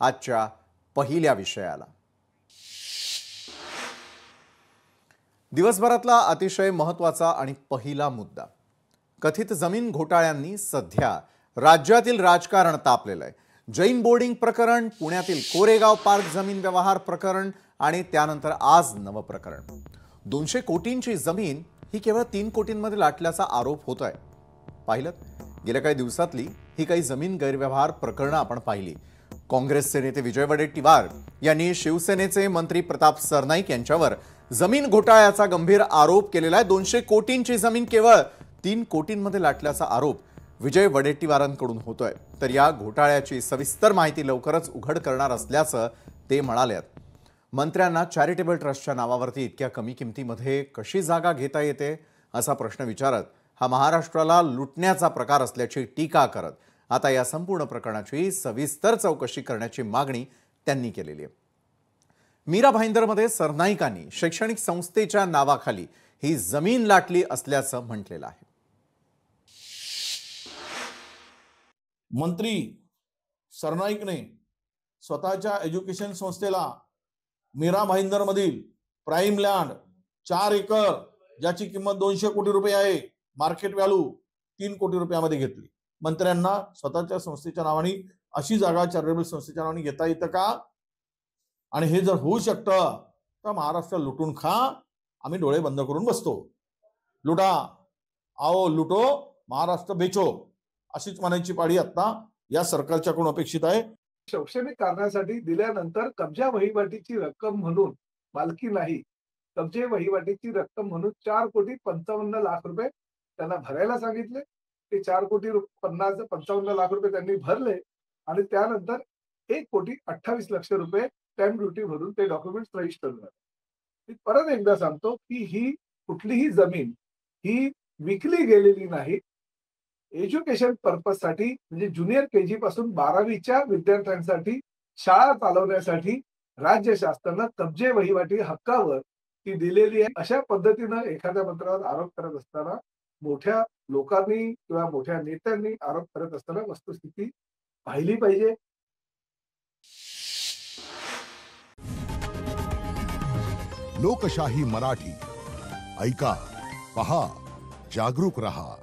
आजच्या पहिल्या विषयाला। दिवसभरातला अतिशय महत्त्वाचा आणि पहिला मुद्दा, कथित जमीन घोटाळ्यांनी सध्या राज्यातील राजकारण तापलेलं आहे। जैन बोर्डिंग प्रकरण, पुण्यातील कोरेगाव पार्क जमीन व्यवहार प्रकरण आणि त्यानंतर आज नवं प्रकरण। 200 कोटींची जमीन ही केवळ 3 कोटींमध्ये लाटल्याचा आरोप होतोय। पाहिलं, गेल्या काही दिवसातली ही काही जमीन गैरव्यवहार प्रकरणं आपण पाहिली। काँग्रेसचे नेते विजय वडेट्टीवार यांनी शिवसेनेचे मंत्री प्रताप सरनाईक यांच्यावर जमीन घोटाळ्याचा गंभीर आरोप केलेला आहे। 200 कोटींची जमीन केवळ 3 कोटींमध्ये लाटल्याचा आरोप विजय वडेट्टीवारांकडून होतोय। तर या घोटाळ्याची सविस्तर माहिती लवकरच उघड करणार असल्याचं ते म्हणाले। मंत्र्यांना चॅरिटेबल ट्रस्टच्या नावावरती इतक्या कमी किमतीमध्ये कशी जागा घेता येते असा प्रश्न विचारत हा महाराष्ट्राला लुटण्याचा प्रकार असल्याची टीका करत आता या संपूर्ण प्रकरणाची सविस्तर चौकशी करण्याची मागणी त्यांनी केलेली आहे। मीरा भाईंदरमध्ये सरनाईकांनी शैक्षणिक संस्थेच्या नावाखाली ही जमीन लाटली असल्याचं म्हटलेलं आहे। मंत्री सरनाईकने स्वतःच्या एज्युकेशन संस्थेला मीरा भाईंदरमधील प्राइम लँड 4 एकर ज्याची किंमत 200 कोटी रुपये आहे, मार्केट व्हॅल्यू 3 कोटी रुपयामध्ये घेतली। मंत्र्यांना स्वतःच्या संस्थेच्या नावाने अशी जागा चॅरिटेबल संस्थेच्या नावाने घेता येतं का? आणि हे जर होऊ शकतं तर महाराष्ट्र लुटून खा, आम्ही डोळे बंद करून बसतो। लुटा, आओ लुटो, महाराष्ट्र बेचो, अशीच म्हणायची पाळी आता या सरकारच्याकडून अपेक्षित आहे। शैक्षणिक कारणासाठी दिल्यानंतर कब्जा वहिवाटीची रक्कम म्हणून, मालकी नाही, कब्जे वहिवाटीची रक्कम म्हणून 4,55,00,000 रुपये त्यांना भरायला सांगितले। ते 4,55,00,000 रुपये त्यांनी भरले आणि त्यानंतर 1,28,00,000 रुपये स्टॅम्प ड्युटी भरून ते डॉक्युमेंट्स रजिस्टर झाले। मी परत एकदा सांगतो की ही कुठलीही जमीन ही विकली गेलेली नाही। एज्युकेशन पर्पज साठी, म्हणजे ज्युनियर केजी पासून 12वीच्या विद्यार्थ्यांसाठी शाळा चालवण्यासाठी राज्य शासनाने कब्जे वहिवाटी हक्कावर ती दिलेली आहे। अशा पद्धतीने एखाद्या मंत्र्यावर आरोप करत असताना मोठ्या लोकांनी किंवा मोठ्या नेत्यांनी आरोप करत असताना वस्तुस्थिती पाहिली पाहिजे। लोकशाही मराठी ऐका, पहा, जागरूक रहा।